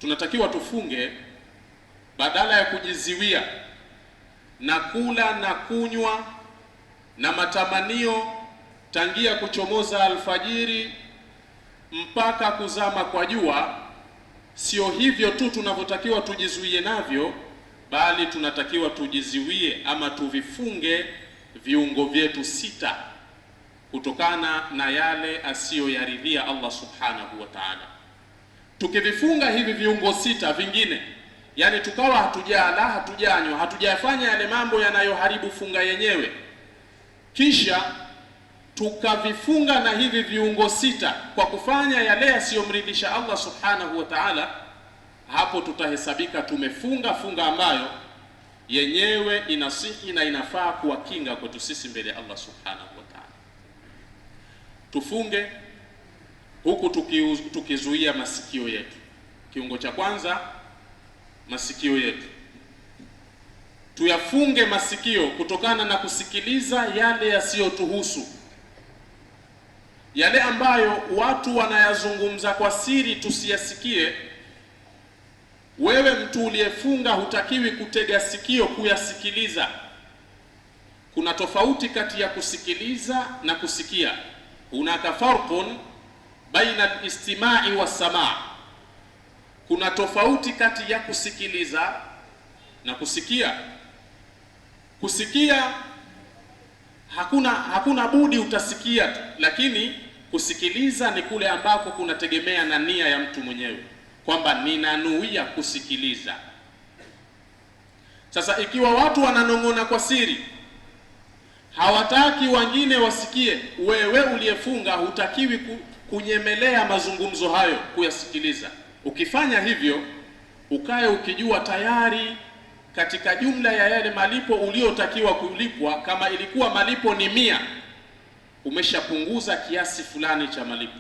tunatakiwa tufunge badala ya kujiziwia na kula na kunywa na matamanio tangia kuchomoza alfajiri mpaka kuzama kwa jua. Sio hivyo tu tunavyotakiwa tujizuie navyo, bali tunatakiwa tujiziwie ama tuvifunge viungo vyetu sita kutokana na yale asiyoyaridhia Allah subhanahu wa ta'ala. Tukivifunga hivi viungo sita vingine, yani tukawa hatujala, hatujanywa, hatujafanya yale mambo yanayoharibu funga yenyewe, kisha tukavifunga na hivi viungo sita kwa kufanya yale yasiyomridhisha Allah subhanahu wa ta'ala, hapo tutahesabika tumefunga funga ambayo yenyewe inasihi na inafaa kuwa kinga kwetu sisi mbele ya Allah subhanahu wa ta'ala. Tufunge huku tukizuia masikio yetu. Kiungo cha kwanza, masikio yetu. Tuyafunge masikio kutokana na kusikiliza yale yasiyotuhusu, yale ambayo watu wanayazungumza kwa siri tusiyasikie. Wewe mtu uliyefunga hutakiwi kutega sikio kuyasikiliza. Kuna tofauti kati ya kusikiliza na kusikia. Hunaka farqun baina al-istimai was-samaa. Kuna tofauti kati ya kusikiliza na kusikia. Kusikia hakuna budi utasikia tu, lakini kusikiliza ni kule ambako kunategemea na nia ya mtu mwenyewe, kwamba ninanuia kusikiliza. Sasa ikiwa watu wananong'ona kwa siri, hawataki wengine wasikie, wewe uliyefunga hutakiwi kunyemelea mazungumzo hayo, kuyasikiliza. Ukifanya hivyo, ukae ukijua tayari katika jumla ya yale malipo uliotakiwa kulipwa, kama ilikuwa malipo ni 100, umeshapunguza kiasi fulani cha malipo.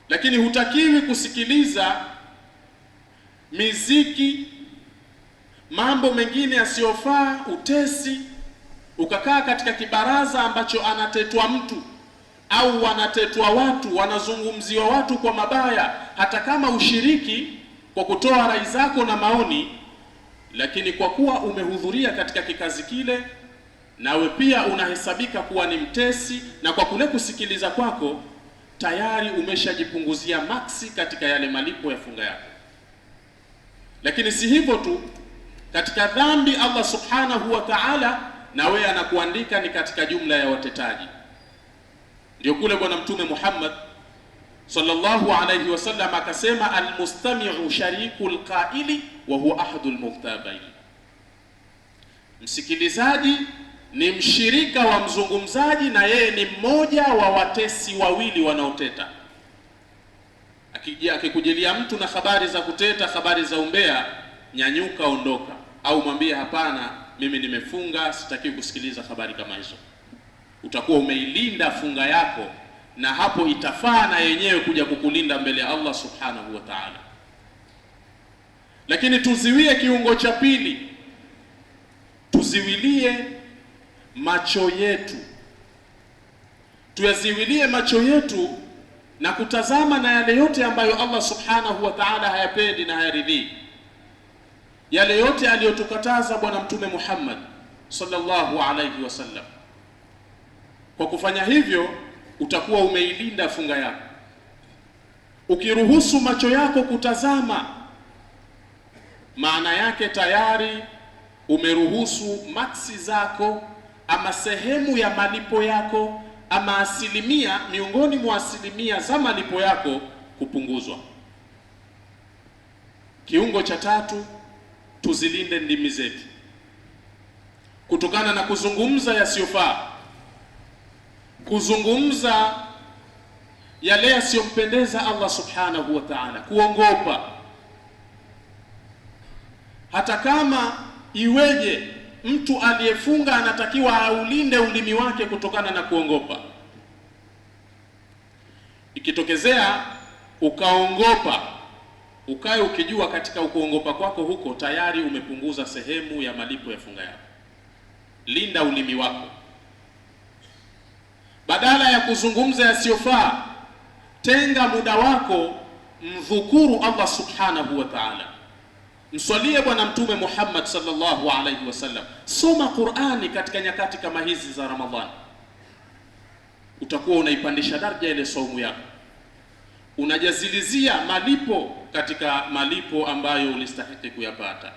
Lakini hutakiwi kusikiliza miziki, mambo mengine yasiyofaa, utesi, ukakaa katika kibaraza ambacho anatetwa mtu au wanatetwa watu, wanazungumziwa watu kwa mabaya, hata kama ushiriki kwa kutoa rai zako na maoni, lakini kwa kuwa umehudhuria katika kikazi kile, nawe pia unahesabika kuwa ni mtesi, na kwa kule kusikiliza kwako tayari umeshajipunguzia maksi katika yale malipo ya funga yako. Lakini si hivyo tu, katika dhambi Allah subhanahu wa ta'ala na wewe anakuandika ni katika jumla ya watetaji. Ndio kule Bwana Mtume Muhammad sallallahu alayhi wasallam akasema, almustami'u sharikul qaili wa huwa ahadul mughtabain. Msikilizaji ni mshirika wa mzungumzaji na yeye ni mmoja wa watesi wawili wanaoteta. Akikujilia mtu na habari za kuteta, habari za umbea, nyanyuka, ondoka, au mwambie hapana, mimi nimefunga, sitaki kusikiliza habari kama hizo. Utakuwa umeilinda funga yako, na hapo itafaa na yenyewe kuja kukulinda mbele ya Allah subhanahu wa ta'ala. Lakini tuziwie kiungo cha pili, tuziwilie macho yetu. Tuyaziwilie macho yetu na kutazama na yale yote ambayo Allah subhanahu wa ta'ala hayapendi na hayaridhii, yale yote aliyotukataza Bwana Mtume Muhammad sallallahu alayhi wasallam. Kwa kufanya hivyo utakuwa umeilinda funga yako. Ukiruhusu macho yako kutazama, maana yake tayari umeruhusu maksi zako ama sehemu ya malipo yako ama asilimia miongoni mwa asilimia za malipo yako kupunguzwa. Kiungo cha tatu, tuzilinde ndimi zetu kutokana na kuzungumza yasiyofaa, kuzungumza yale yasiyompendeza Allah subhanahu wa ta'ala, kuongopa. Hata kama iweje, mtu aliyefunga anatakiwa aulinde ulimi wake kutokana na kuongopa. Ikitokezea ukaongopa, ukae ukijua katika kuongopa kwako huko tayari umepunguza sehemu ya malipo ya funga yako. Linda ulimi wako. Badala ya kuzungumza yasiyofaa, tenga muda wako mdhukuru Allah subhanahu wa ta'ala, mswalie Bwana Mtume Muhammad sallallahu alaihi wasallam, soma Qur'ani katika nyakati kama hizi za Ramadhani, utakuwa unaipandisha daraja ile saumu yako, unajazilizia malipo katika malipo ambayo ulistahili kuyapata.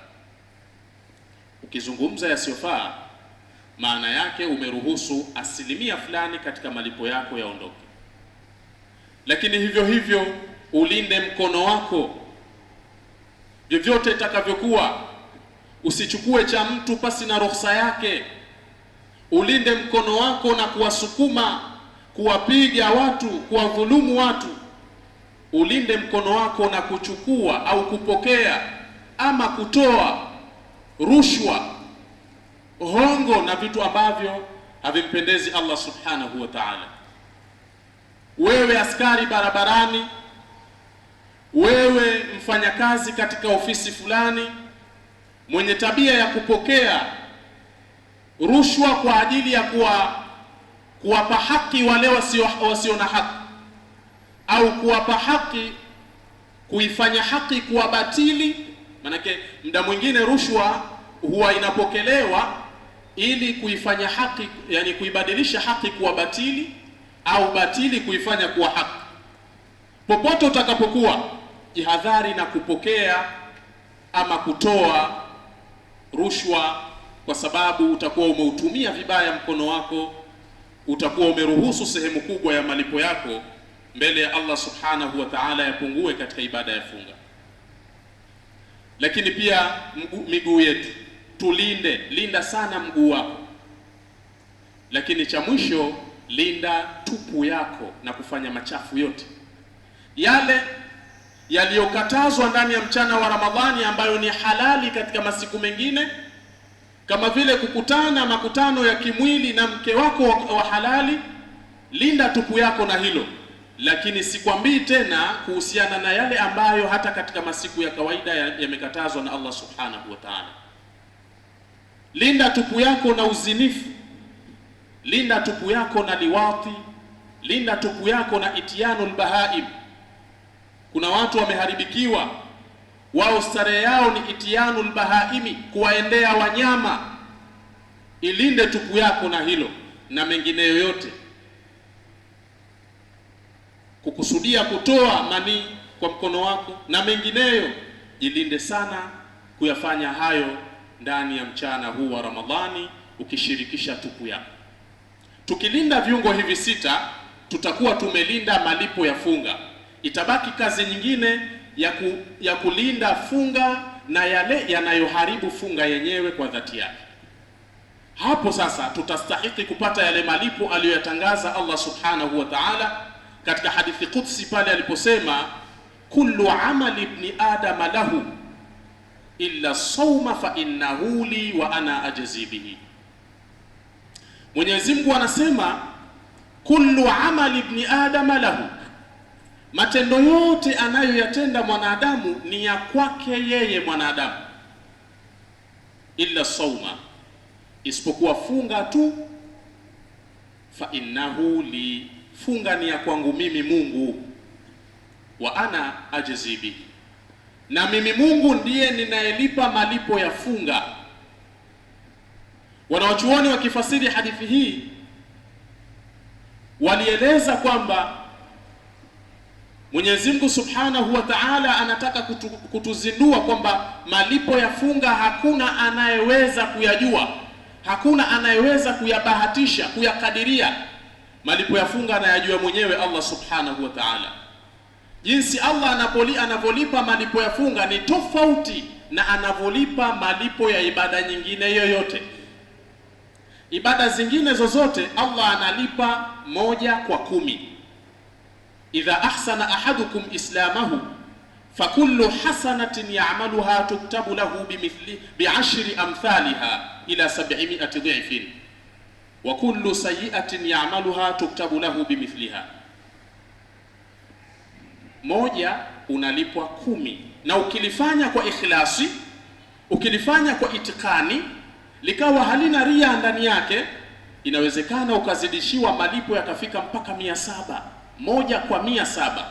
Ukizungumza yasiyofaa, maana yake umeruhusu asilimia fulani katika malipo yako yaondoke. Lakini hivyo hivyo ulinde mkono wako vyovyote itakavyokuwa, usichukue cha mtu pasi na ruhusa yake. Ulinde mkono wako na kuwasukuma, kuwapiga watu, kuwadhulumu watu. Ulinde mkono wako na kuchukua au kupokea ama kutoa rushwa, hongo na vitu ambavyo havimpendezi Allah subhanahu wa ta'ala. Wewe askari barabarani, wewe mfanyakazi katika ofisi fulani mwenye tabia ya kupokea rushwa kwa ajili ya kuwapa haki wale wasio na haki, au kuwapa haki, kuifanya haki kuwa batili. Manake muda mwingine rushwa huwa inapokelewa ili kuifanya haki, yani kuibadilisha haki kuwa batili, au batili kuifanya kuwa haki. Popote utakapokuwa, jihadhari na kupokea ama kutoa rushwa, kwa sababu utakuwa umeutumia vibaya mkono wako, utakuwa umeruhusu sehemu kubwa ya malipo yako mbele ya Allah subhanahu wa ta'ala yapungue katika ibada ya funga. Lakini pia miguu yetu tulinde, linda sana mguu wako. Lakini cha mwisho, linda tupu yako na kufanya machafu yote yale yaliyokatazwa ndani ya mchana wa Ramadhani ambayo ni halali katika masiku mengine, kama vile kukutana makutano ya kimwili na mke wako wa halali. Linda tupu yako na hilo. Lakini sikwambii tena kuhusiana na yale ambayo hata katika masiku ya kawaida yamekatazwa na Allah subhanahu wa ta'ala. Linda tupu yako na uzinifu, linda tupu yako na liwati, linda tupu yako na itianul bahaim. Kuna watu wameharibikiwa, wao starehe yao ni itianul bahaimi, kuwaendea wanyama. Ilinde tupu yako na hilo na mengineyo yote. Kukusudia kutoa mani kwa mkono wako na mengineyo, jilinde sana kuyafanya hayo ndani ya mchana huu wa Ramadhani, ukishirikisha tupu yako. Tukilinda viungo hivi sita, tutakuwa tumelinda malipo ya funga. Itabaki kazi nyingine ya kulinda funga na yale yanayoharibu funga yenyewe kwa dhati yake. Hapo sasa tutastahiki kupata yale malipo aliyoyatangaza Allah subhanahu wa ta'ala katika hadithi qudsi pale aliposema, kullu amali ibni adama lahu illa sawma fa innahu li wa ana ajzi bihi. Mwenyezi Mungu anasema kullu amali ibni adama lahu, matendo yote anayoyatenda mwanadamu ni ya kwake yeye mwanadamu, illa sawma, isipokuwa funga tu, fa innahu li, funga ni ya kwangu mimi Mungu, wa ana ajzi bihi, na mimi Mungu ndiye ninayelipa malipo ya funga. Wanawachuoni wakifasiri hadithi hii walieleza kwamba Mwenyezi Mungu Subhanahu wa Ta'ala anataka kutuzindua kwamba malipo ya funga hakuna anayeweza kuyajua, hakuna anayeweza kuyabahatisha, kuyakadiria. Malipo ya funga anayajua mwenyewe Allah Subhanahu wa Ta'ala. Jinsi Allah anavyolipa malipo ya funga ni tofauti na anavyolipa malipo ya ibada nyingine yoyote. Ibada zingine zozote Allah analipa 1/10. Idha ahsana ahadukum islamahu fakullu hasanatin ya'maluha tuktabu lahu bimithli bi'ashri amthaliha ila 700 dhifin wa kullu sayyi'atin ya'maluha tuktabu lahu bimithliha. Moja unalipwa 10, na ukilifanya kwa ikhlasi, ukilifanya kwa itikani, likawa halina ria ndani yake, inawezekana ukazidishiwa malipo yakafika mpaka 700, 1 kwa 700.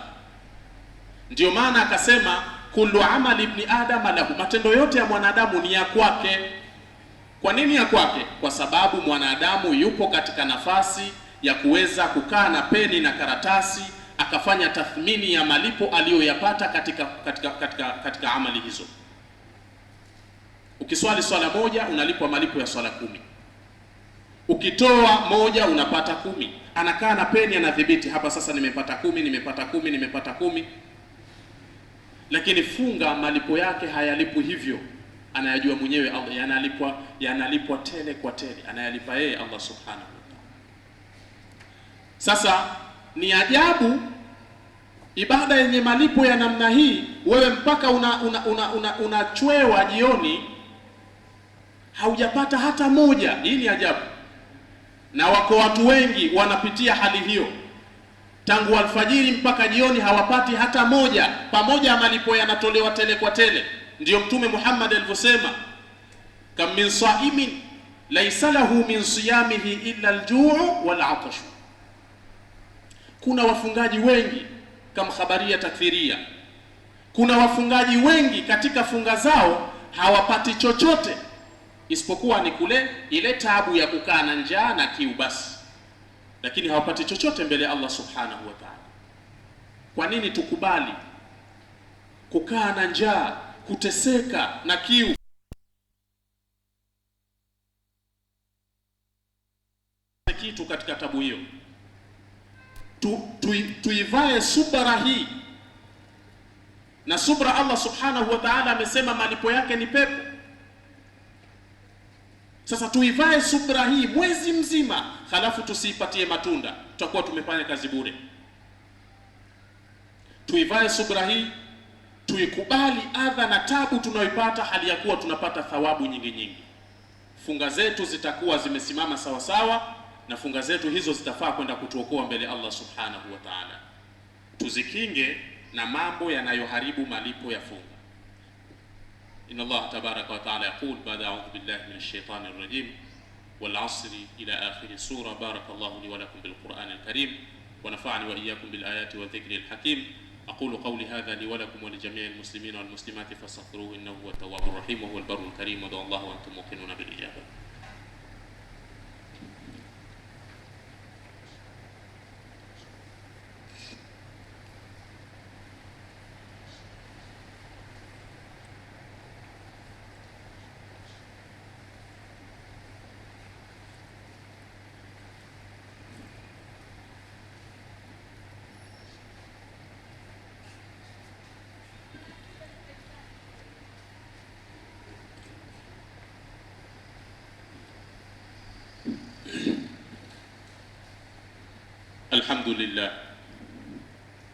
Ndio maana akasema kullu amali ibn adam lahu, matendo yote ya mwanadamu ni ya kwake. Kwa nini ya kwake? Kwa sababu mwanadamu yupo katika nafasi ya kuweza kukaa na peni na karatasi akafanya tathmini ya malipo aliyoyapata katika amali hizo. Ukiswali swala moja unalipwa malipo ya swala 10. Ukitoa moja unapata 10. Anakaa na peni, anadhibiti, hapa sasa nimepata 10, nimepata 10, nimepata 10. Lakini funga malipo yake hayalipwi hivyo, anayajua mwenyewe Allah, yanalipwa tele kwa tele, anayalipa yeye Allah subhanahu wa ta'ala. Sasa ni ajabu ibada yenye malipo ya namna hii, wewe mpaka unachwewa jioni haujapata hata moja. Hii ni ajabu, na wako watu wengi wanapitia hali hiyo, tangu alfajiri mpaka jioni hawapati hata moja, pamoja malipo yanatolewa tele kwa tele. Ndiyo Mtume Muhammad alivyosema, kam min saimin laysa lahu min siyamihi illa al-juu' wal 'atash. Kuna wafungaji wengi kama khabaria takfiria, kuna wafungaji wengi katika funga zao hawapati chochote isipokuwa ni kule ile taabu ya kukaa na njaa na kiu basi, lakini hawapati chochote mbele ya Allah subhanahu wa ta'ala. Kwa nini tukubali kukaa na njaa, kuteseka na kiu? Kitu katika tabu hiyo tuivae subra hii, na subra Allah subhanahu wa ta'ala amesema malipo yake ni pepo. Sasa tuivae subra hii mwezi mzima, halafu tusiipatie matunda, tutakuwa tumefanya kazi bure. Tuivae subra hii, tuikubali adha na tabu tunayoipata, hali ya kuwa tunapata thawabu nyingi nyingi. Funga zetu zitakuwa zimesimama sawa sawa, na funga zetu hizo zitafaa kwenda kutuokoa mbele Allah subhanahu wa ta'ala. Tuzikinge na mambo yanayoharibu malipo ya funga. Inna Allah tabaraka wa ta'ala yaqul ba'da a'udhu billahi minash shaitani rrajim wal 'asri ila akhir sura. Barakallahu li wa lakum bil Qur'anil karim wa nafa'ani wa iyyakum bil ayati wa dhikril hakim. أقول قولي هذا لي ولكم ولجميع المسلمين والمسلمات فاستغفروه إنه هو التواب الرحيم وهو البر الكريم. ودعوا الله وأنتم موقنون بالإجابة. الحمد لله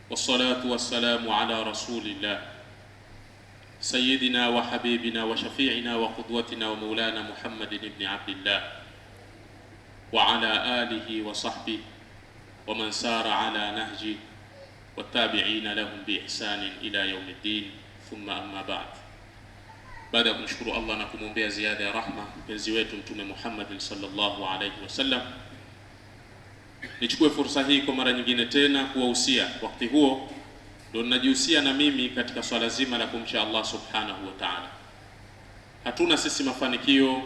والصلاة والسلام على رسول الله سيدنا وحبيبنا وشفيعنا وقدوتنا ومولانا محمد بن عبد الله وعلى آله وصحبه ومن سار على نهجه والتابعين لهم بإحسان إلى يوم الدين. ثم أما بعد. Baada ya kumshukuru Allah na kumwombea ziada ya rahma mpenzi wetu Mtume Muhammad sallallahu alayhi wasallam, nichukue fursa hii kwa mara nyingine tena kuwahusia. Wakati huo ndio ninajihusia na mimi katika swala zima la kumcha Allah subhanahu wa ta'ala. Hatuna sisi mafanikio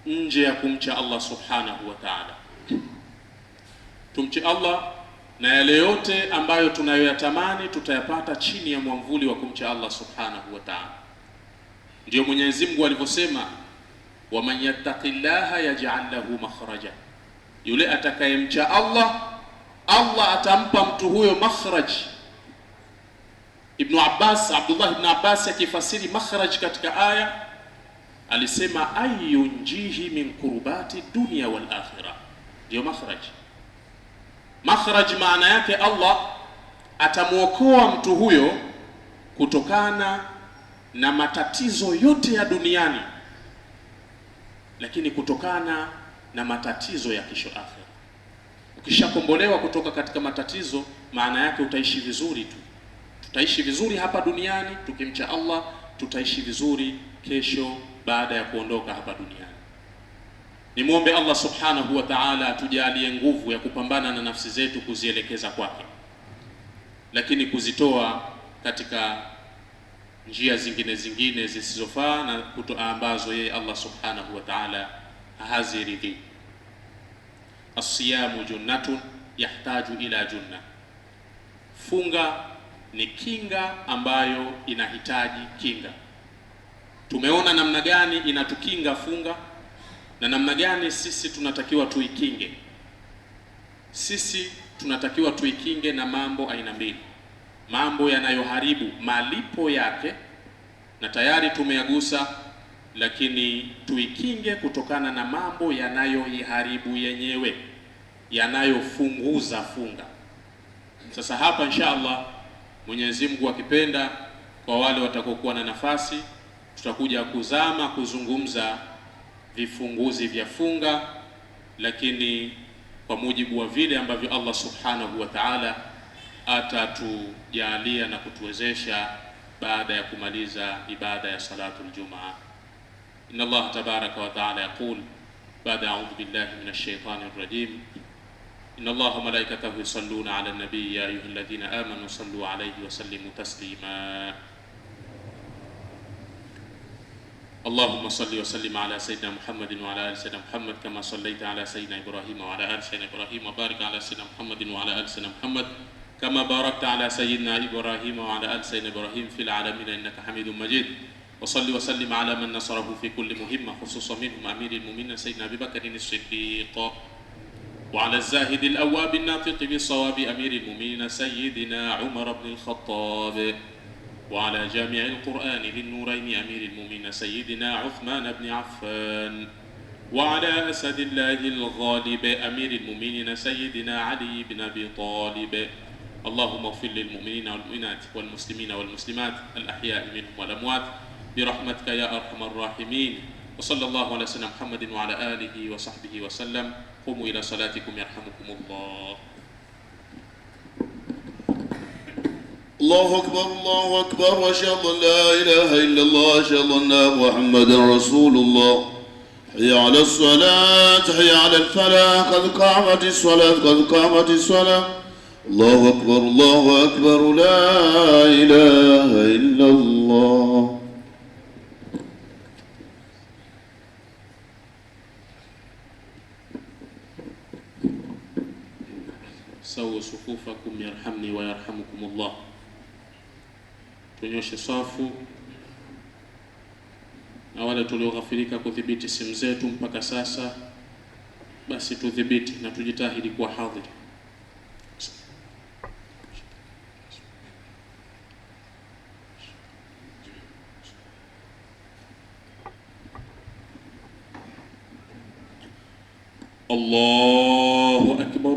nje ya kumcha Allah subhanahu wa ta'ala. Tumche Allah na yale yote ambayo tunayoyatamani tutayapata chini ya mwamvuli wa kumcha Allah subhanahu wa ta'ala. Ndio Mwenyezi Mungu alivyosema, wa man yattaqillaha yaj'al lahu makhraja, yule atakayemcha Allah, Allah atampa mtu huyo makhraj. Abdullah ibn Abbas akifasiri makhraj katika aya alisema ayunjihi min kurbati dunya wal akhirah. Ndio makhraj. Makhraj maana yake Allah atamuokoa mtu huyo kutokana na matatizo yote ya duniani, lakini kutokana na matatizo ya kesho akhera. Ukishakombolewa kutoka katika matatizo, maana yake utaishi vizuri tu. Tutaishi vizuri hapa duniani tukimcha Allah, tutaishi vizuri kesho baada ya kuondoka hapa duniani. Nimuombe Allah subhanahu wa ta'ala atujalie nguvu ya kupambana na nafsi zetu kuzielekeza kwake, lakini kuzitoa katika njia zingine zisizofaa na ambazo yeye Allah subhanahu wa ta'ala haziridhi. As-siyamu junnatun yahtaju ila junna, funga ni kinga ambayo inahitaji kinga. Tumeona namna gani inatukinga funga na namna gani sisi tunatakiwa tuikinge. Sisi tunatakiwa tuikinge na mambo aina mbili, mambo yanayoharibu malipo yake na tayari tumeyagusa, lakini tuikinge kutokana na mambo yanayoiharibu yenyewe, yanayofunguza funga. Sasa hapa inshallah Mwenyezi Mungu akipenda, kwa wale watakokuwa na nafasi, tutakuja kuzungumza vifunguzi vya funga, lakini kwa mujibu wa vile ambavyo Allah subhanahu wa ta'ala atatujalia na kutuwezesha baada ya kumaliza ibada ya salatul Jumaa. Inna Allah tabaraka wa ta'ala yaqul ba'da a'udhu billahi minash shaitanir rajim, inna Allaha wa malaikatahu yusalluna 'alan nabiy ya ayyuhalladhina amanu sallu 'alayhi wa sallimu taslima. اللهم صل وسلم على سيدنا محمد وعلى آل سيدنا محمد كما صليت على سيدنا إبراهيم وعلى آل سيدنا إبراهيم، وبارك على سيدنا محمد وعلى آل سيدنا محمد كما باركت على سيدنا إبراهيم وعلى آل سيدنا إبراهيم في العالمين إنك حميد مجيد. وصل وسلم على من نصره في كل مهمة، خصوصا منهم أمير المؤمنين سيدنا أبي بكر الصديق، وعلى الزاهد الأواب الناطق بالصواب أمير المؤمنين سيدنا عمر بن الخطاب، وعلى جامع القرآن للنورين أمير المؤمنين سيدنا عثمان بن عفان، وعلى أسد الله الغالب أمير المؤمنين سيدنا علي بن أبي طالب. اللهم اغفر للمؤمنين والمؤمنات والمسلمين والمسلمات الأحياء منهم والأموات برحمتك يا أرحم الراحمين. وصلى الله على سيدنا محمد وعلى آله وصحبه وسلم. قوموا إلى صلاتكم يرحمكم الله. الله أكبر الله أكبر، وأشهد أن لا إله إلا الله، أشهد أن محمدا رسول الله. حي على الصلاة حي على الفلاح، قد قامت الصلاة قد قامت الصلاة. الله أكبر الله أكبر، لا إله إلا الله. سووا صفوفكم يرحمني ويرحمكم الله. Tunyoshe safu, na wale tulioghafilika kudhibiti simu zetu mpaka sasa, basi tudhibiti na tujitahidi kuwa hadhiri. Allahu akbar.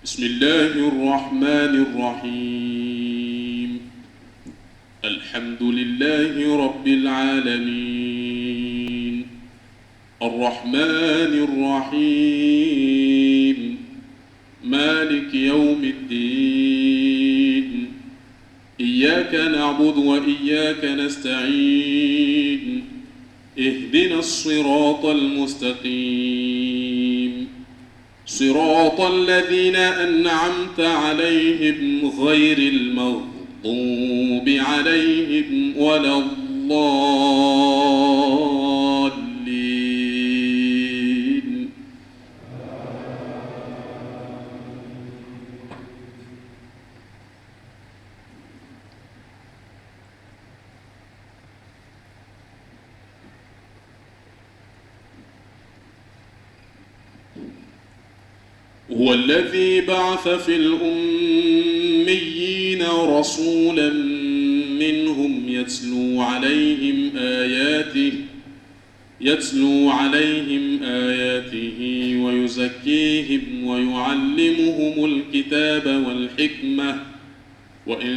بسم الله الرحمن الرحيم. الحمد لله رب العالمين، الرحمن الرحيم، مالك يوم الدين، إياك نعبد وإياك نستعين، اهدنا الصراط المستقيم، صراط الذين أنعمت عليهم غير المغضوب عليهم ولا الضالين. هو الذي بعث في الأميين رسولا منهم يتلو عليهم آياته ويزكيهم ويعلمهم الكتاب والحكمة وإن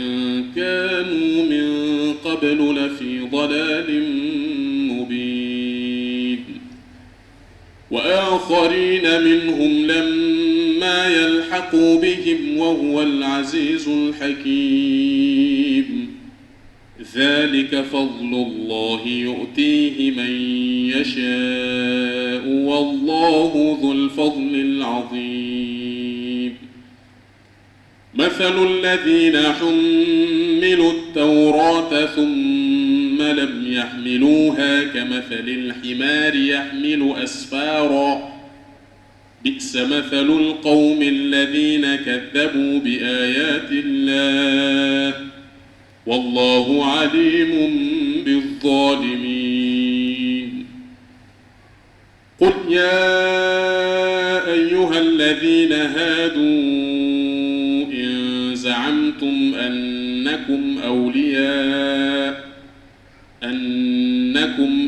كانوا من قبل لفي ضلال مبين. وآخرين منهم لما ما يلحقوا بهم وهو العزيز الحكيم. ذلك فضل الله يؤتيه من يشاء والله ذو الفضل العظيم. مثل الذين حملوا التوراة ثم لم يحملوها كمثل الحمار يحمل أسفارا بئس مثل القوم الذين كذبوا بآيات الله والله عليم بالظالمين. قل يا أيها الذين هادوا إن زعمتم أنكم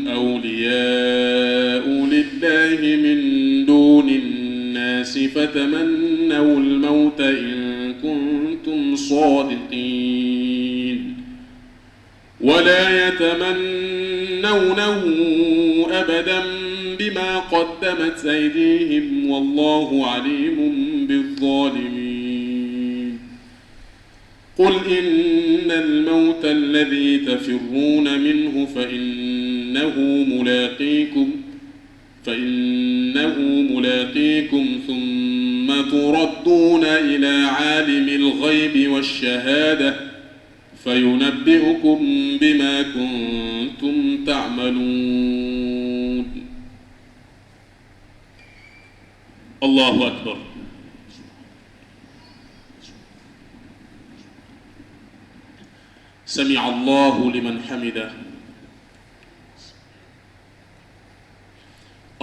أولياء لله من دون الناس فتمنوا الموت إن كنتم صادقين ولا يتمنونه أبدا بما قدمت أيديهم والله عليم بالظالمين. قل إن الموت الذي تفرون منه فإنه ملاقيكم ثم تردون إلى عالم الغيب والشهادة فينبئكم بما كنتم تعملون. الله أكبر. سمع الله لمن حمده.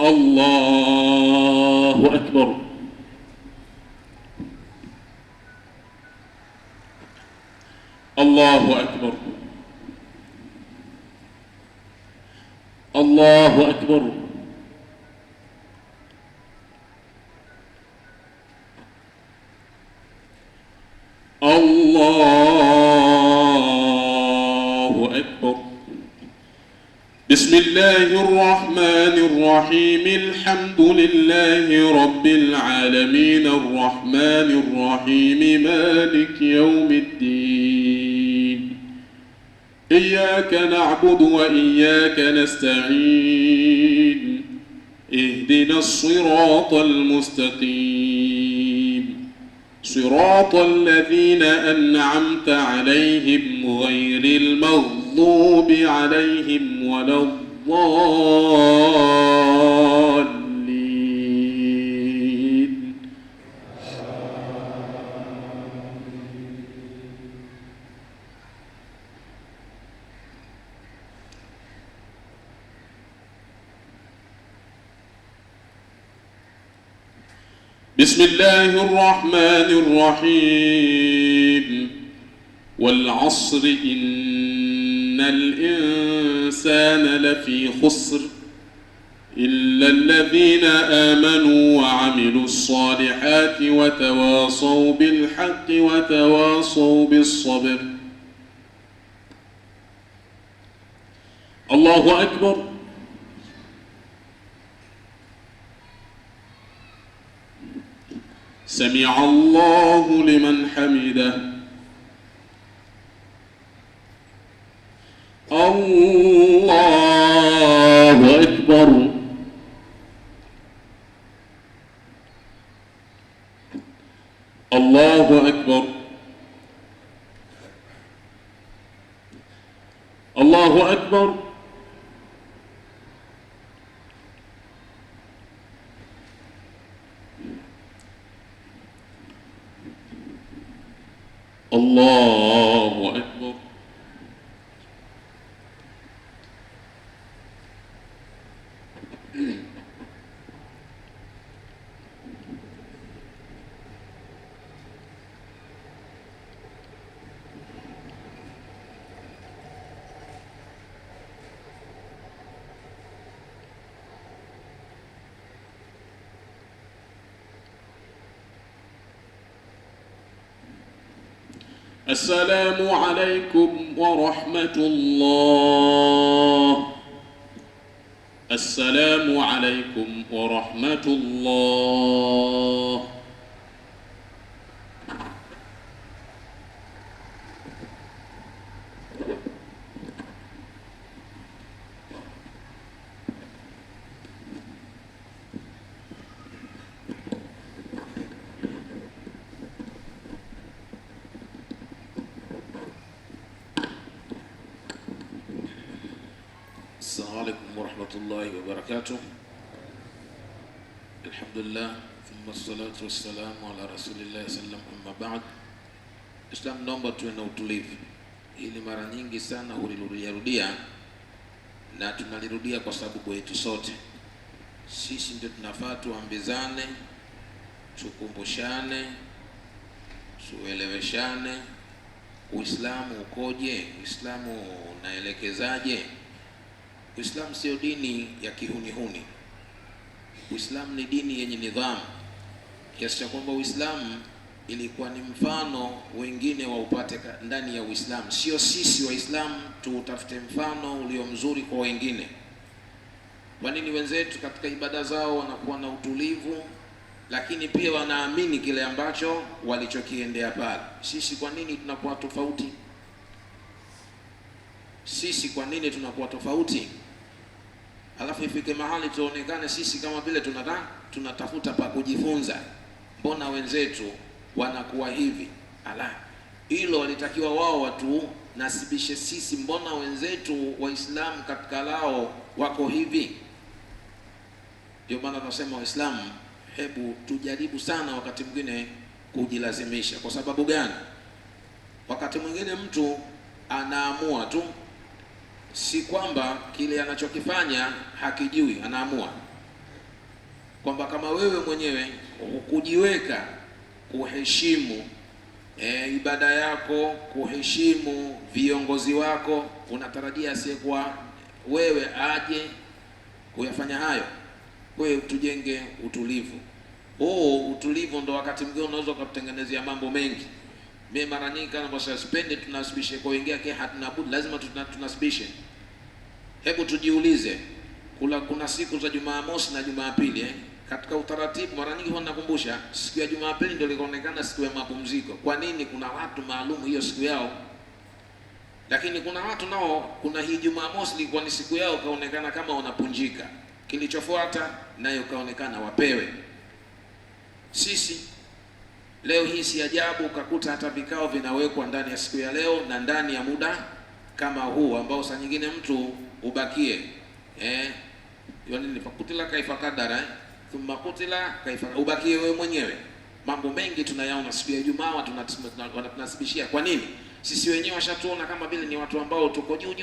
الله أكبر. الله أكبر. الله أكبر. الله أكبر. بسم الله الرحمن الرحيم. الحمد لله رب العالمين الرحمن الرحيم مالك يوم الدين. إياك نعبد وإياك نستعين. اهدنا الصراط المستقيم صراط الذين أنعمت عليهم غير المغضوب عليهم ولا الضالين. بسم الله الرحمن الرحيم. والعصر إن الإنسان لفي خسر إلا الذين آمنوا وعملوا الصالحات وتواصوا بالحق وتواصوا بالصبر. الله أكبر. سمع الله لمن حمده. الله أكبر. الله أكبر. الله أكبر. الله أكبر. السلام عليكم ورحمة الله. السلام عليكم ورحمة الله. Assalamu alaikum warahmatullahi wabarakatuh. Alhamdulillah, thumma salatu wassalamu ala rasulillah sallam, amma ba'd. Islam, naomba tuwe na utulivu. Hili mara nyingi sana hulirudia na tunalirudia kwa sababu yetu sote. Sisi ndio tunafaa tuambizane, tukumbushane, tueleweshane. Uislamu ukoje? Uislamu unaelekezaje? Uislamu sio dini ya kihunihuni. Uislamu ni dini yenye nidhamu, kiasi cha kwamba Uislamu ilikuwa ni mfano wengine waupate ndani ya Uislamu. Sio sisi Waislamu tutafute mfano ulio mzuri kwa wengine. Kwa nini wenzetu katika ibada zao wanakuwa na utulivu, lakini pia wanaamini kile ambacho walichokiendea pale? Sisi kwa nini tunakuwa tofauti? Sisi kwa nini tunakuwa tofauti? Alafu ifike mahali tuonekane sisi kama vile tunatafuta pa kujifunza. Mbona wenzetu wanakuwa hivi? Ala, hilo walitakiwa wao watu nasibishe sisi. Mbona wenzetu Waislamu katika lao wako hivi? Ndio maana tunasema Waislamu, hebu tujaribu sana wakati mwingine kujilazimisha. Kwa sababu gani? Wakati mwingine mtu anaamua tu, si kwamba kile anachokifanya hakijui. Anaamua kwamba kama wewe mwenyewe kujiweka kuheshimu ibada yako, kuheshimu viongozi wako, unatarajia asiyekuwa wewe aje kuyafanya hayo. Kwa hiyo tujenge utulivu. Utulivu ndo wakati mwingine unaweza kutengenezea mambo mengi. Mimi mara nyingi kana basi spende tunasibishe kwa wengine yake, hatuna budi lazima tunasibishe. Hebu tujiulize, kuna siku za Jumamosi na Jumapili katika utaratibu mara nyingi huwa nakumbusha, siku ya Jumapili ndio ilionekana siku ya mapumziko. Kwa nini? Kuna watu maalum hiyo siku yao. Lakini kuna watu nao, kuna hii Jumamosi ilikuwa ni siku yao, kaonekana kama wanapunjika. Kilichofuata nayo kaonekana wapewe. Sisi leo hii si ajabu ukakuta hata vikao vinawekwa ndani ya siku ya leo na ndani ya muda kama huu ambao saa nyingine mtu ubakie fakutila kaifa kadara thumma kutila kaifa, ubakie wewe mwenyewe. Mambo mengi tunayaona siku ya Ijumaa tunasibishia. Kwa nini? Sisi wenyewe washatuona kama vile ni watu ambao tuko juu,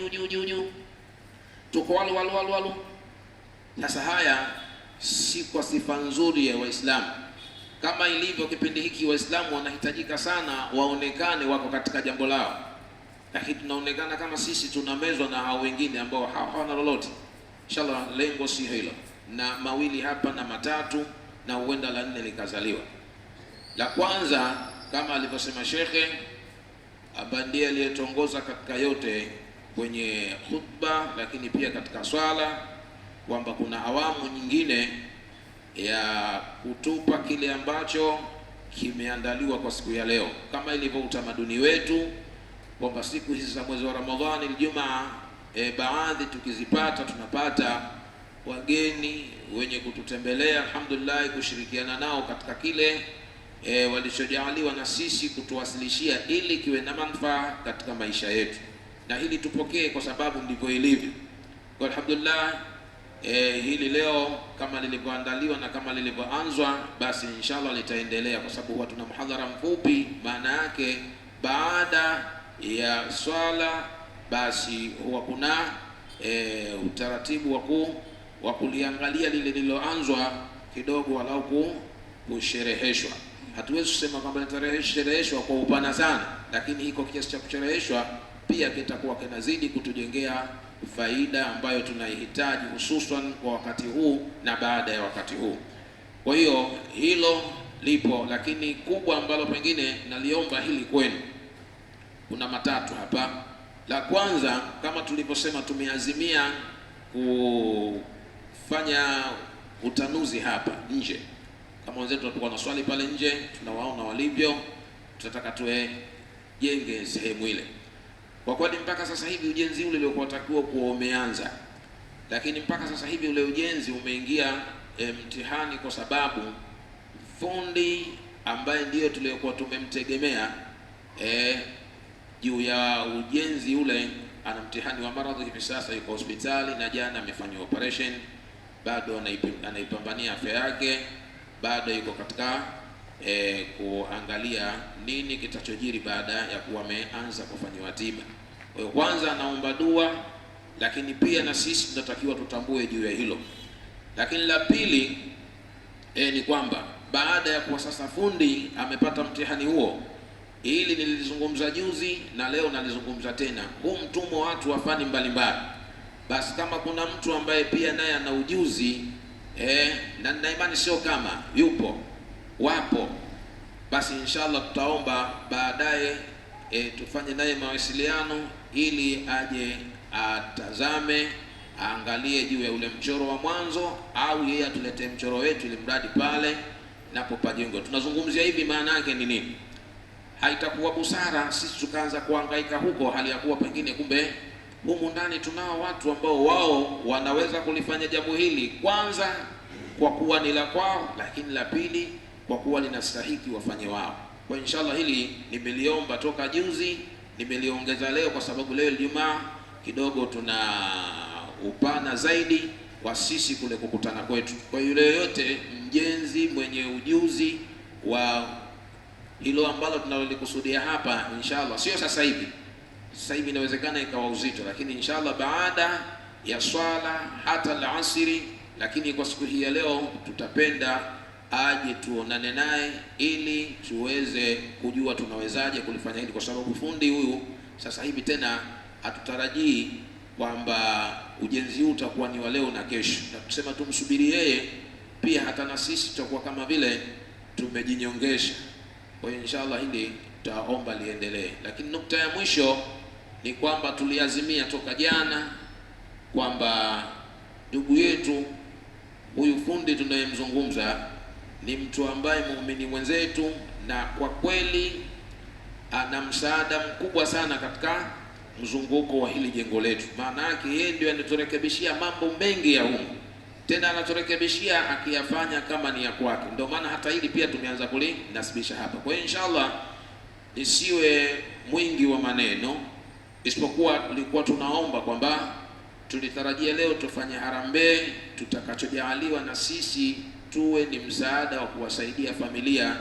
tuko walu. Sasa haya si kwa sifa nzuri ya Waislamu. Kama ilivyo kipindi hiki, Waislamu wanahitajika sana waonekane wako katika jambo lao, lakini tunaonekana kama sisi tunamezwa na hao wengine ambao hawana lolote. Inshallah lengo si hilo, na mawili hapa na matatu, na huenda la nne likazaliwa. La kwanza, kama alivyosema shekhe ambaye ndiye aliyetongoza katika yote kwenye khutba, lakini pia katika swala, kwamba kuna awamu nyingine ya kutupa kile ambacho kimeandaliwa kwa siku ya leo, kama ilivyo utamaduni wetu kwamba siku hizi za mwezi wa Ramadhani, Ijumaa, baadhi tukizipata tunapata wageni wenye kututembelea, alhamdulillah, kushirikiana nao katika kile walichojaliwa na sisi kutuwasilishia, ili kiwe na manufaa katika maisha yetu, na hili tupokee kwa sababu ndivyo ilivyo. Kwa alhamdulillah, hili leo kama lilivyoandaliwa na kama lilivyoanzwa, basi inshallah litaendelea, kwa sababu tuna muhadhara mfupi. Maana yake baada ya swala basi huwa kuna utaratibu wa kuliangalia lile lililoanzwa kidogo, walau kushereheshwa. Hatuwezi kusema kwamba litashereheshwa kwa upana sana, lakini hiko kiasi cha kushereheshwa pia kitakuwa kinazidi kutujengea faida ambayo tunaihitaji, hususan kwa wakati huu na baada ya wakati huu. Kwa hiyo hilo lipo, lakini kubwa ambalo pengine naliomba hili kwenu, kuna matatu hapa. La kwanza, kama tulivyosema, tumeazimia kufanya utanuzi hapa nje. Kama wenzetu wanapokuwa na swali pale nje, tunawaona walivyo, tunataka tuwejenge sehemu ile. Kwa kweli mpaka sasa hivi ujenzi ule uliokuwa utakiwa kuwa umeanza, lakini mpaka sasa hivi ule ujenzi umeingia mtihani, kwa sababu fundi ambaye ndiyo tuliokuwa tumemtegemea juu ya ujenzi ule ana mtihani wa maradhi hivi sasa, yuko hospitali na jana amefanywa operation, bado anaipambania afya yake, bado yuko katika kuangalia nini kitachojiri baada ya kuwa ameanza kufanyiwa tiba. Kwa hiyo kwanza naomba dua, lakini pia na sisi tunatakiwa tutambue juu ya hilo. Lakini la pili ni kwamba baada ya kuwa sasa fundi amepata mtihani huo, ili nilizungumza juzi na leo nalizungumza tena, huu mtumo watu wa fani mbalimbali, basi kama kuna mtu ambaye pia naye ana ujuzi na imani sio kama wapo, basi inshallah tutaomba baadaye tufanye naye mawasiliano ili aje atazame, aangalie juu ya ule mchoro wa mwanzo, au yeye atuletee mchoro wetu, ili mradi pale napopajengwa. Tunazungumzia hivi, maana yake ni nini? Haitakuwa busara sisi tukaanza kuhangaika huko, hali ya kuwa pengine kumbe humu ndani tunao watu ambao wao wanaweza kulifanya jambo hili, kwanza kwa kuwa ni la kwao, lakini la pili kwa kuwa linastahiki wafanye wao. Kwa inshallah hili nimeliomba toka juzi, nimeliongeza leo kwa sababu leo Ijumaa kidogo tuna upana zaidi kwa sisi kule kukutana kwetu. Kwa yule yoyote mjenzi mwenye ujuzi wa hilo ambalo tunalolikusudia hapa, inshallah sio sasa hivi. Sasa hivi inawezekana ikawa uzito, lakini inshallah baada ya swala hata al-asri, lakini kwa siku hii ya leo tutapenda aje tuonane naye ili tuweze kujua tunawezaje kulifanya hili, kwa sababu fundi huyu sasa hivi tena hatutarajii kwamba ujenzi huu utakuwa ni wa leo na kesho, na tusema tumsubiri yeye, pia hata na sisi tutakuwa kama vile tumejinyongesha. Kwa hiyo inshallah hili tutaomba liendelee. Lakini nukta ya mwisho ni kwamba tuliazimia toka jana kwamba ndugu yetu huyu fundi tunayemzungumza ni mtu ambaye muumini mwenzetu, na kwa kweli ana msaada mkubwa sana katika mzunguko wa hili jengo letu. Maana yake yeye ndio anaturekebishia mambo mengi ya humu, tena anaturekebishia akiyafanya kama ni ya kwake. Ndio maana hata hili pia tumeanza kulinasibisha hapa. Kwa hiyo inshallah nisiwe mwingi wa maneno, isipokuwa tulikuwa tunaomba kwamba tulitarajia leo tufanye harambee, tutakachojaaliwa na sisi tuwe ni msaada wa kuwasaidia familia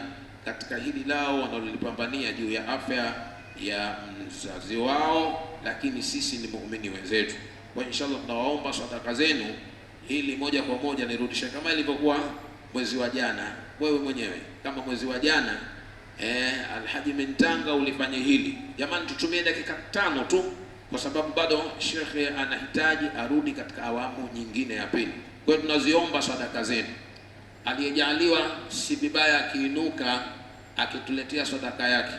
katika hili lao wanalolipambania juu ya afya ya mzazi wao, lakini sisi ni muumini wenzetu. Kwa inshallah tunawaomba sadaka zenu, ili moja kwa moja nirudishe kama ilivyokuwa mwezi wa jana. Wewe mwenyewe kama mwezi wa jana Alhaji Mintanga ulifanya hili, jamani, tutumie dakika 5 tu, kwa sababu bado shekhe anahitaji arudi katika awamu nyingine ya pili. Kwa hiyo tunaziomba sadaka zenu. Aliyejaliwa si vibaya akiinuka akituletea sadaka yake,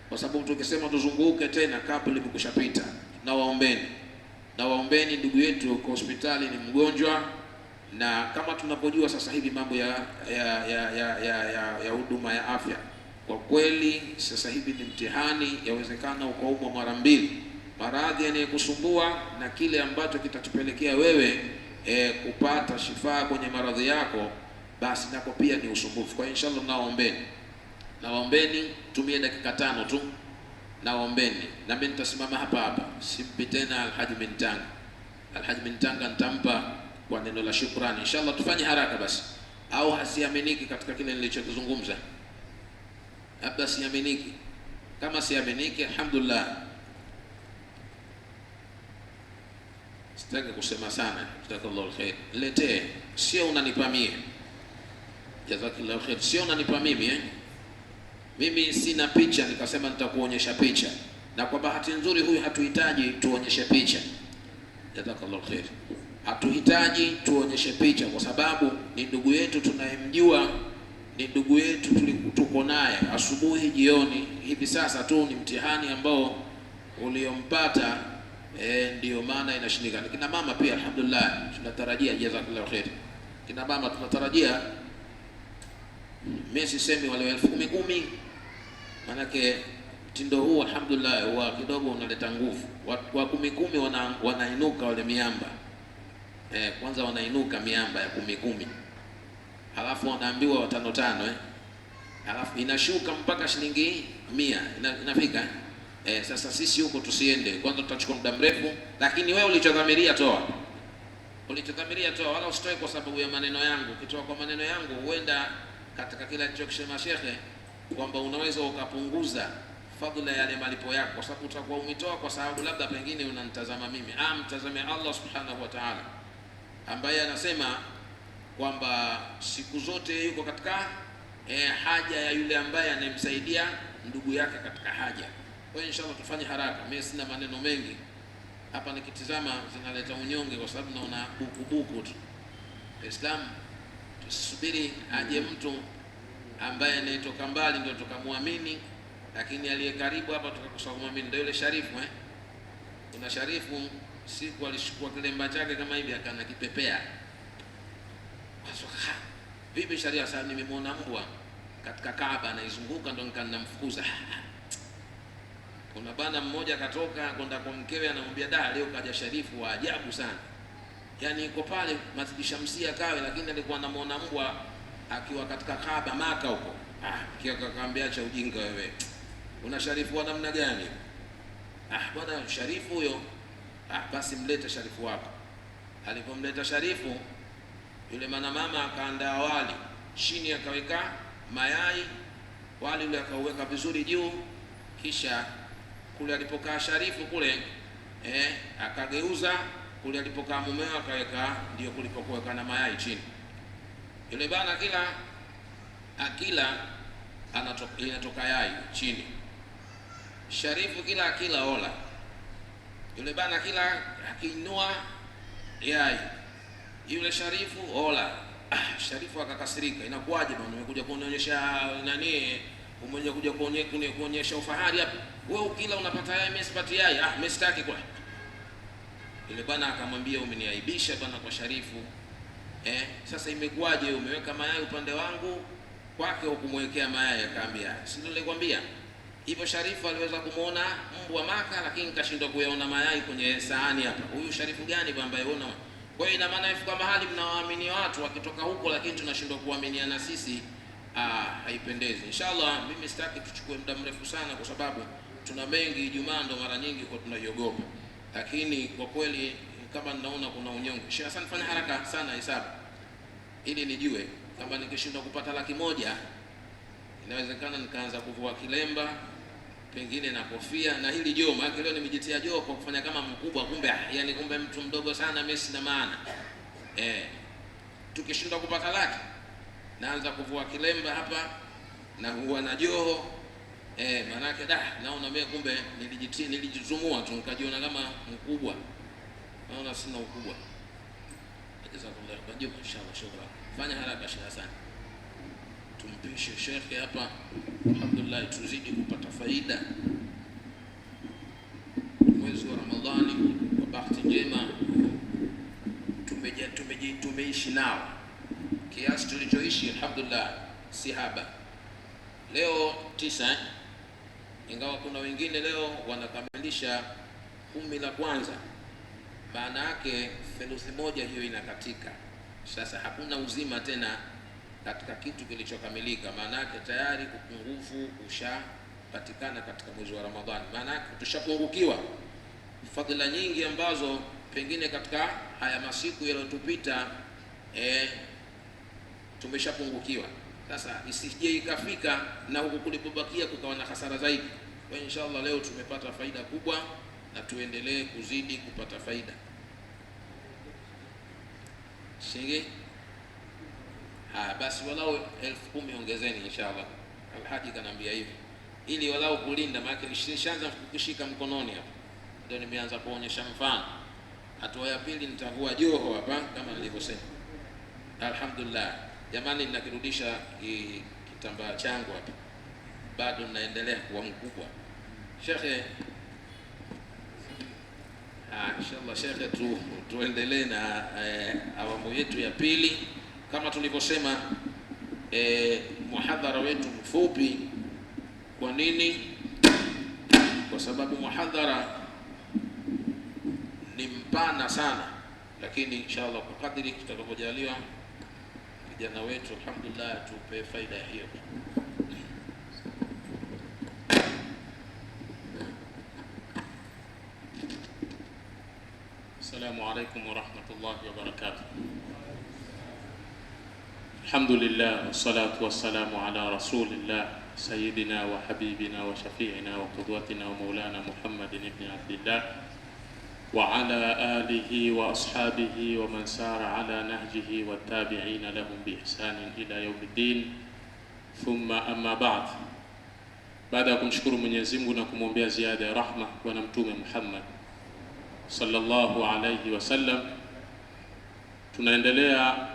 kwa sababu tukisema tuzunguke tena kapu limekushapita. Nawaombeni ndugu yetu kwa hospitali, ni mgonjwa, na kama tunapojua sasa hivi mambo ya huduma ya afya, kwa kweli sasa hivi ni mtihani. Yawezekana ukaumwa mara mbili, maradhi yanayekusumbua na kile ambacho kitatupelekea wewe kupata shifaa kwenye maradhi yako, basi nako pia ni usumbufu. Kwa inshallah nawaombeni tumie dakika 5 tu, nawaombeni, na mimi nitasimama hapa, simpi tena Alhaji Mintanga. Alhaji Mintanga nitampa kwa neno la shukrani. Inshallah tufanye haraka basi, au hasiaminiki katika kile nilichozungumza? Labda siaminiki. Kama siaminiki, alhamdulillah, sitaki kusema sana. Jazakallahu khair. Letee, sio unanipa mie. Jazakallahu khair, sio unanipa mimi Mimi sina picha nikasema nitakuonyesha picha, na kwa bahati nzuri huyu hatuhitaji tuonyeshe picha. Jazakallahu khair. Hatuhitaji tuonyeshe picha kwa sababu ni ndugu yetu tunayemjua, ni ndugu yetu tuko naye asubuhi jioni. Hivi sasa tu ni mtihani ambao uliompata, ndio maana inashindikana. Kina mama pia alhamdulillah tunatarajia, jazakallahu khair. Kina mama tunatarajia, mimi sisemi wale 10,000, manake mtindo huu alhamdulillah huwa kidogo unaleta nguvu. Wa 10,000 wanainuka wale miamba. Kwanza wanainuka miamba ya 10,000. Halafu wanaambiwa wa 5 5, halafu inashuka mpaka shilingi 100 inafika. Sasa sisi huko tusiende, kwanza tutachukua muda mrefu, lakini wewe ulichodhamiria toa, wala usitoe kwa sababu ya maneno yangu. Ukitoa kwa maneno yangu, huenda katika kila alichokisema shekhe kwamba unaweza ukapunguza fadhila ya yale malipo yako, kwa sababu utakuwa umetoa kwa sababu labda pengine unanitazama mimi. Mtazame Allah subhanahu wa ta'ala, ambaye anasema kwamba siku zote yuko katika haja ya yule ambaye anemsaidia ndugu yake katika haja. Kwa hiyo inshallah tufanye haraka. Mimi sina maneno mengi hapa, nikitizama zinaleta unyonge kwa sababu naona buku tu. Islam tusubiri aje mtu ambaye anayetoka mbali ndio tukamwamini, lakini aliye karibu hapa tukakosa kumwamini. Ndio yule Sharifu kuna Sharifu siku alishukua kilemba chake kama hivi akana kipepea. Vipi sharia sasa, nimemwona mbwa katika Kaaba anaizunguka, ndo nikamfukuza. Kuna bana mmoja katoka kwenda kwa mkewe, anamwambia leo kaja Sharifu wa ajabu sana, yani iko pale Masjid Shamsia Kawe, lakini alikuwa anamuona mbwa akiwa katika Kaaba Maka huko. Akaambia acha ujinga wewe, una Sharifu wa namna gani? Bwana Sharifu huyo. Basi mlete Sharifu wako. Alipomleta Sharifu, yule mama akaandaa wali chini, akaweka mayai, wali ule akauweka vizuri juu, kisha kule alipokaa Sharifu kule akageuza kule alipokaa mumeo, akaweka ndio kulipokuwa na mayai chini. Yule bana akila inatoka yai chini. Sharifu akila ola. Yule bana akiinua yai, yule Sharifu ola. Sharifu akakasirika, inakuwaje bwana, umekuja kunionyesha nani? Umekuja kuonyesha ufahari hapa? Wewe ukila unapata yai, mimi sipati yai. Mimi sitaki kwa. Yule bwana akamwambia, umeniaibisha bwana kwa Sharifu. Sasa imekuwaje umeweka mayai upande wangu, kwake hukumwekea mayai? Akaambia, si ndio nilikwambia hivyo. Sharifu aliweza kumuona mbwa Maka, lakini kashindwa kuyaona mayai kwenye sahani hapa. Huyu Sharifu gani bwana ambaye una? Kwa hiyo ina maana ifika mahali mnawaamini watu wakitoka huko, lakini tunashindwa kuaminiana sisi. Haipendezi. Inshallah mimi sitaki tuchukue muda mrefu sana, kwa sababu tuna mengi. Ijumaa ndo mara nyingi kwa tunaiogopa, lakini kwa kweli kama ninaona kuna unyonge. Sheikh Hassan, fanya haraka sana hesabu ili nijue kama nikishindwa kupata 100,000 inawezekana nikaanza kuvua kilemba pengine na kofia na hili joo, maana leo nimejitia joo kwa kufanya kama mkubwa, kumbe mtu mdogo sana, mimi sina maana. Tukishindwa kupata 100,000 naanza kuvua kilemba hapa na huwa na joho. Manake naona mimi kumbe nilijitumua tu nikajiona kama mkubwa. Naona sina ukubwa. Jazakallahu khairan. Inshallah, shukrani. Fanya haraka Sheikh Hassan. Tumpishe Sheikh hapa. Alhamdulillah, tuzidi kupata faida. Mwezi wa Ramadhani kwa bahati njema tumeishi nao. Kiasi tulichoishi alhamdulillah si haba. Leo 9, ingawa kuna wengine leo wanakamilisha 10 la kwanza, maana yake theluthi moja hiyo inakatika. Sasa hakuna uzima tena katika kitu kilichokamilika, maana yake tayari upungufu ushapatikana katika mwezi wa Ramadhani. Maana yake tushapungukiwa fadhila nyingi ambazo pengine katika haya masiku yaliyotupita tumeshapungukiwa. Sasa isije ikafika na huku kulipobakia kukawa na hasara zaidi. Kwa inshallah leo tumepata faida kubwa na tuendelee kuzidi kupata faida. Shingi basi walau 10,000 ongezeni inshallah. Alhaji kanambia hivi ili walau kulinda, maana nishaanza kukushika mkononi hapa, ndio nimeanza kuonyesha mfano. Hatua ya pili nitavua joho hapa kama nilivyosema. Alhamdulillah jamani, ninakirudisha kitambaa changu hapa, bado ninaendelea kuwa mkubwa. Shekhe, inshallah shekhe, tuendelee na awamu yetu ya pili. Kama tulivyosema, muhadhara wetu mfupi. Kwa nini? Kwa sababu muhadhara ni mpana sana, lakini inshallah kwa kadri tutakapojaliwa vijana wetu alhamdulillah tupe faida hiyo. السلام عليكم ورحمة الله وبركاته. الحمد لله والصلاة والسلام على رسول الله سيدنا وحبيبنا وشفيعنا وقدوتنا ومولانا محمد بن عبد الله وعلى آله وأصحابه ومن سار على نهجه والتابعين لهم بإحسان إلى يوم الدين. ثم أما بعد. Baada ya kumshukuru Mwenyezi Mungu na kumwombea ziada ya rahma Bwana Mtume Muhammad sallallahu alayhi wasallam, tunaendelea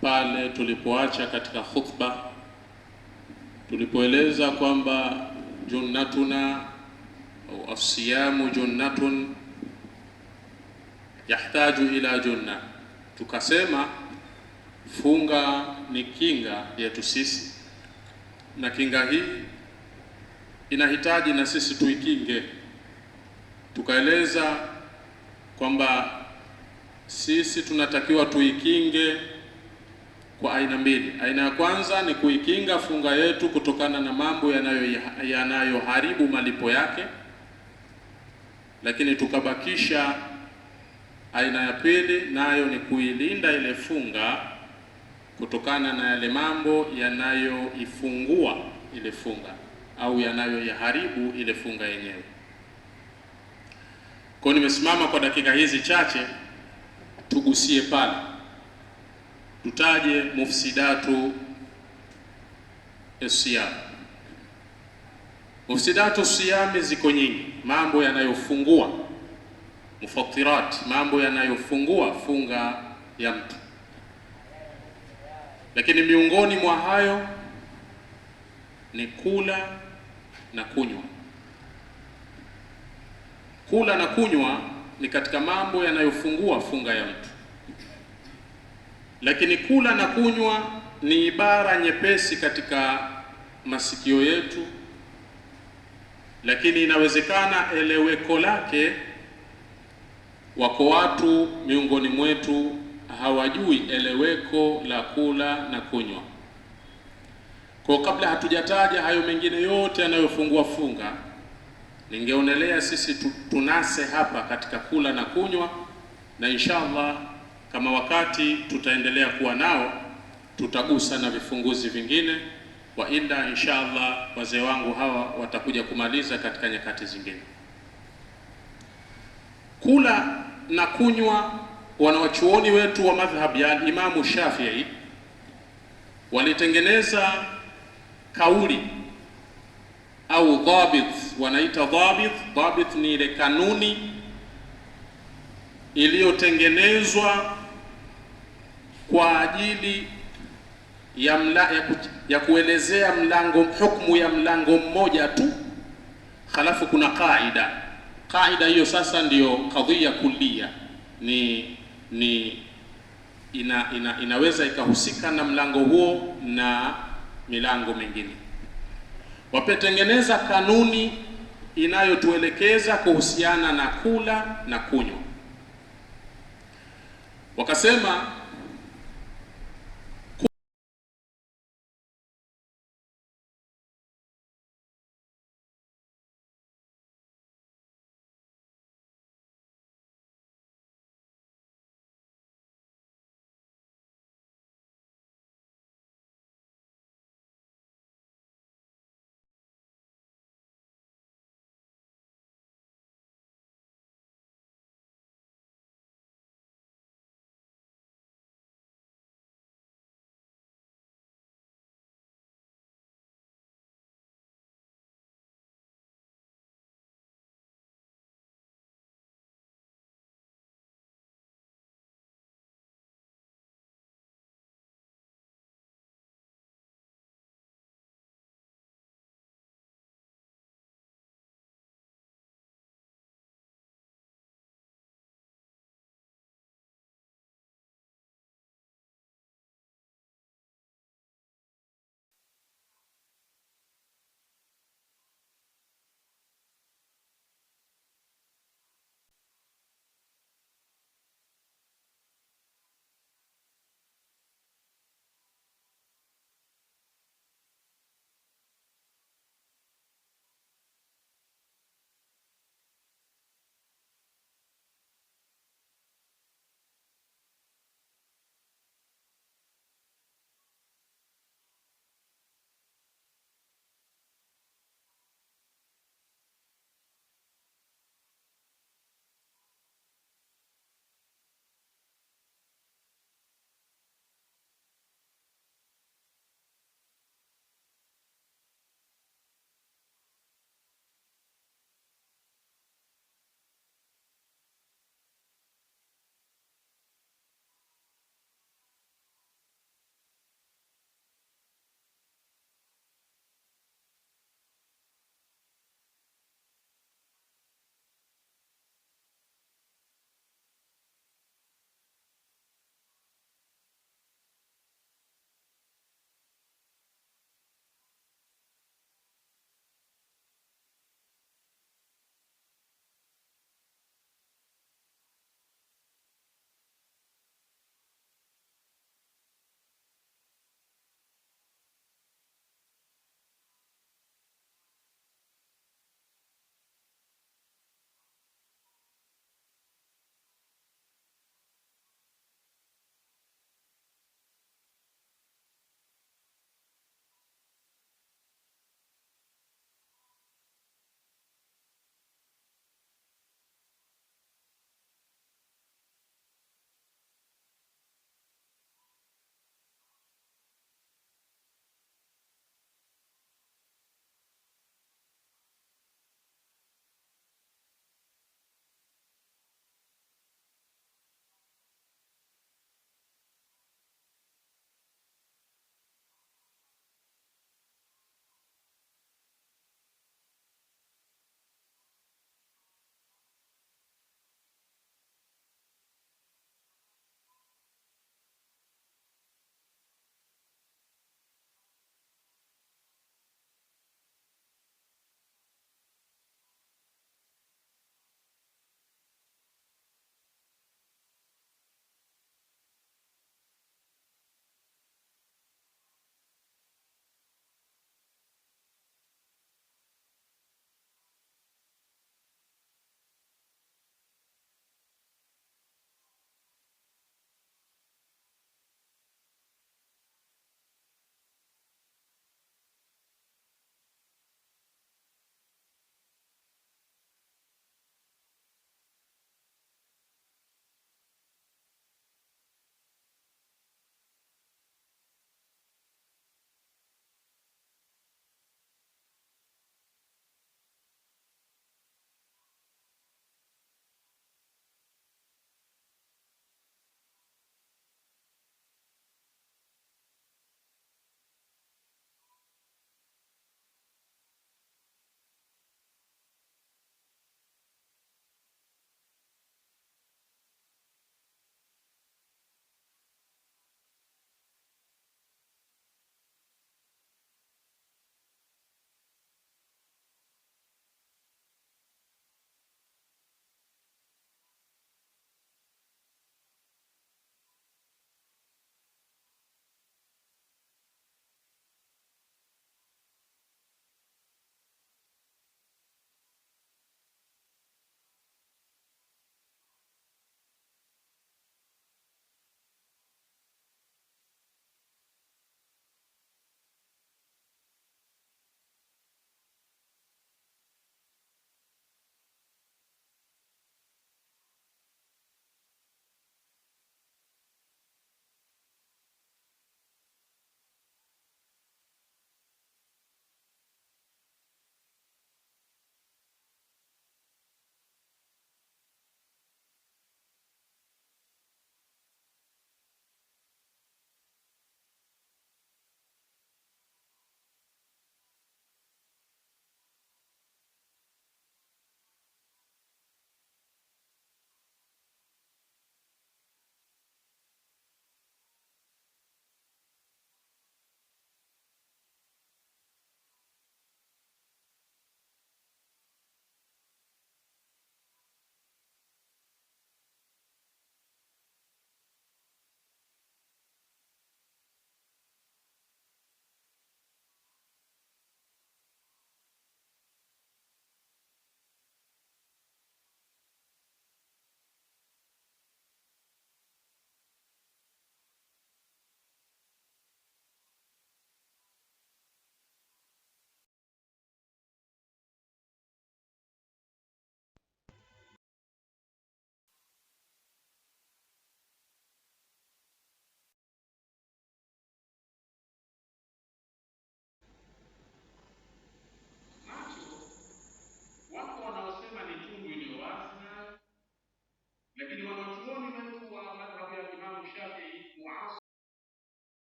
pale tulipoacha katika khutba, tulipoeleza kwamba junnatuna au asiyamu junnatun yahtaju ila junna. Tukasema funga ni kinga yetu sisi, na kinga hii inahitaji na sisi tuikinge. Tukaeleza kwamba sisi tunatakiwa tuikinge kwa aina mbili. Aina ya kwanza ni kuikinga funga yetu kutokana na mambo yanayoharibu malipo yake, lakini tukabakisha aina ya pili, nayo ni kuilinda ile funga kutokana na yale mambo yanayoifungua ile funga au yanayoiharibu ile funga yenyewe. Kwa nimesimama kwa dakika hizi chache tugusie pale, tutaje mufsidatu siyam. Mufsidatu siyam ziko nyingi, mambo yanayofungua, mufattirat, mambo yanayofungua funga ya mtu. Lakini miongoni mwa hayo ni kula na kunywa. Kula na kunywa ni katika mambo yanayofungua funga ya mtu. Lakini kula na kunywa ni ibara nyepesi katika masikio yetu, lakini inawezekana eleweko lake wako watu miongoni mwetu hawajui eleweko la kula na kunywa. Kwa kabla hatujataja hayo mengine yote yanayofungua funga, ningeonelea sisi tunase hapa katika kula na kunywa, na inshallah kama wakati tutaendelea kuwa nao tutagusa na vifunguzi vingine, wa ila inshallah wazee wangu hawa watakuja kumaliza katika nyakati zingine. Kula na kunywa, wanawachuoni wetu wa madhhab ya Imamu Shafi'i walitengeneza kauli au dhabit, wanaita dhabit. Dhabit ni ile kanuni iliyotengenezwa kwa ajili ya kuelezea hukumu ya mlango mmoja tu, halafu kuna qaida. Qaida hiyo sasa ndiyo kadhia kullia, inaweza ikahusika na mlango huo na milango mingine. Wapetengeneza kanuni inayotuelekeza kuhusiana na kula na kunywa, wakasema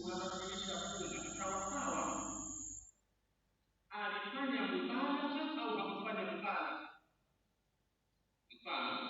unabadilisha funga sawasawa, alifanya mubalagha au hakufanya mubalagha. Mfano,